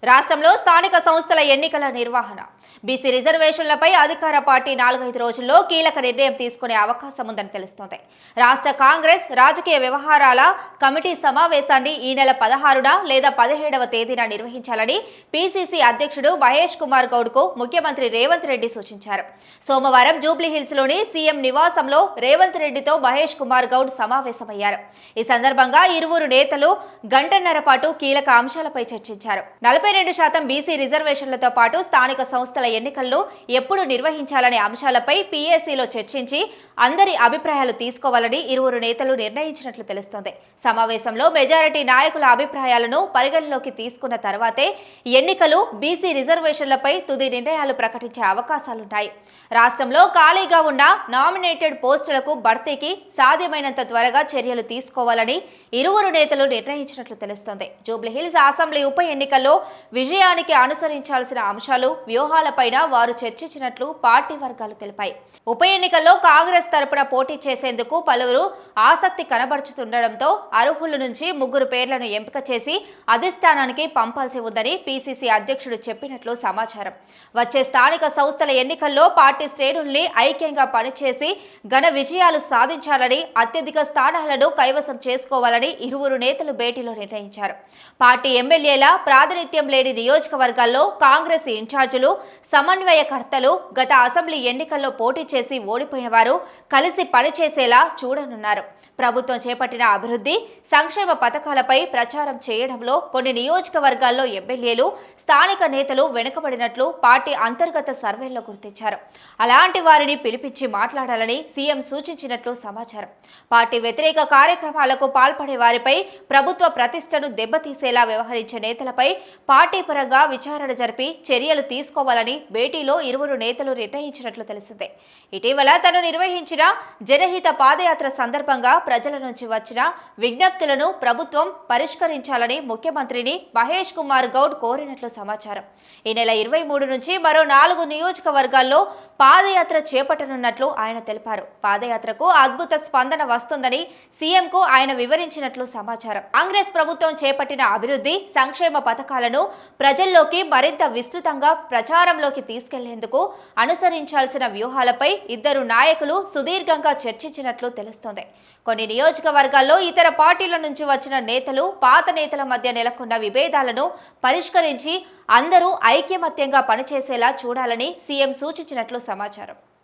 రాష్ట్రంలో స్థానిక సంస్థల ఎన్నికల నిర్వహణ బీసీ రిజర్వేషన్లపై అధికార పార్టీ 4-5 రోజుల్లో కీలక నిర్ణయం తీసుకునే అవకాశం ఉందని తెలుస్తోంది. రాష్ట్ర కాంగ్రెస్ రాజకీయ వ్యవహారాల కమిటీ సమావేశాన్ని ఈ నెల 16న లేదా 17వ తేదీన నిర్వహించాలని పీసీసీ అధ్యక్షుడు మహేష్ కుమార్ గౌడ్కు ముఖ్యమంత్రి రేవంత్ రెడ్డి సూచించారు. సోమవారం జూబ్లీహిల్స్లోని సీఎం నివాసంలో రేవంత్ రెడ్డితో మహేష్ కుమార్ గౌడ్ సమావేశమయ్యారు. ఈ సందర్భంగా ఇరువురు నేతలు గంటన్నర పాటు కీలక అంశాలపై చర్చించారు. 42% బీసీ రిజర్వేషన్లతో పాటు స్థానిక సంస్థల ఎన్నికలను ఎప్పుడు నిర్వహించాలనే అంశాలపై పీఏసీలో చర్చించి అందరి అభిప్రాయాలు తీసుకోవాలని ఇరువురు నేతలు నిర్ణయించినట్లు తెలుస్తోంది. సమావేశంలో మెజారిటీ నాయకుల అభిప్రాయాలను పరిగణలోకి తీసుకున్న తర్వాతే ఎన్నికలు బీసీ రిజర్వేషన్లపై తుది నిర్ణయాలు ప్రకటించే అవకాశాలున్నాయి. రాష్ట్రంలో ఖాళీగా ఉన్న నామినేటెడ్ పోస్టులకు భర్తీకి సాధ్యమైనంత త్వరగా చర్యలు తీసుకోవాలని ఇరువురు నేతలు నిర్ణయించినట్లు తెలుస్తోంది. జూబ్లీహిల్స్ అసెంబ్లీ ఉప ఎన్నికల్లో విజయానికి అనుసరించాల్సిన అంశాలు, వ్యూహాలపైన వారు చర్చించినట్లు పార్టీ వర్గాలు తెలిపాయి. ఉప ఎన్నికల్లో కాంగ్రెస్ తరపున పోటీ చేసేందుకు పలువురు ఆసక్తి కనబరుచుతుండటంతో అర్హుల నుంచి 3 పేర్లను ఎంపిక చేసి అధిష్టానానికి పంపాల్సి ఉందని పీసీసీ అధ్యక్షుడు చెప్పినట్లు సమాచారం. వచ్చే స్థానిక సంస్థల ఎన్నికల్లో పార్టీ శ్రేణుల్ని ఐక్యంగా పనిచేసి ఘన విజయాలు సాధించాలని, అత్యధిక స్థానాలను కైవసం చేసుకోవాలని ఇరువురు నేతలు భేటీలో నిర్ణయించారు. పార్టీ ఎమ్మెల్యేల ప్రాతినిధ్యం లేని నియోజకవర్గాల్లో కాంగ్రెస్ ఇన్ఛార్జీలు, సమన్వయకర్తలు గత అసెంబ్లీ ఎన్నికల్లో పోటీ చేసి ఓడిపోయిన వారు కలిసి పనిచేసేలా చూడనున్నారు. ప్రభుత్వం చేపట్టిన అభివృద్ధి, సంక్షేమ పథకాలపై ప్రచారం చేయడంలో కొన్ని నియోజకవర్గాల్లో ఎమ్మెల్యేలు, స్థానిక నేతలు వెనుకబడినట్లు పార్టీ అంతర్గత సర్వేల్లో గుర్తించారు. అలాంటి వారిని పిలిపించి మాట్లాడాలని సీఎం సూచించినట్లు సమాచారం. పార్టీ వ్యతిరేక కార్యక్రమాలకు పాల్పడే వారిపై, ప్రభుత్వ ప్రతిష్టను దెబ్బతీసేలా వ్యవహరించే నేతలపై పార్టీ పరంగా విచారణ జరిపి చర్యలు తీసుకోవాలని భేటీలో ఇరువురు నేతలు నిర్ణయించినట్లు తెలిసిందే. ఇటీవల తను నిర్వహించిన జనహిత పాదయాత్ర సందర్భంగా ప్రజల నుంచి వచ్చిన విజ్ఞప్తులను ప్రభుత్వం పరిష్కరించాలని ముఖ్యమంత్రిని మహేష్ కుమార్ గౌడ్ కోరినట్లు సమాచారం. ఈ నెల 23 నుంచి మరో 4 నియోజకవర్గాల్లో పాదయాత్ర చేపట్టనున్నట్లు ఆయన తెలిపారు. పాదయాత్రకు అద్భుత స్పందన వస్తుందని సీఎంకు ఆయన వివరించినట్లు సమాచారం. కాంగ్రెస్ ప్రభుత్వం చేపట్టిన అభివృద్ధి, సంక్షేమ పథకాలను ప్రజల్లోకి మరింత విస్తృతంగా ప్రచారంలోకి తీసుకెళ్లేందుకు అనుసరించాల్సిన వ్యూహాలపై ఇద్దరు నాయకులు సుదీర్ఘంగా చర్చించినట్లు తెలుస్తోంది. కొన్ని నియోజకవర్గాల్లో ఇతర పార్టీల నుంచి వచ్చిన నేతలు, పాత నేతల మధ్య నెలకొన్న విభేదాలను పరిష్కరించి అందరూ ఐకమత్యంగా పనిచేసేలా చూడాలని సీఎం సూచించినట్లు సమాచారం.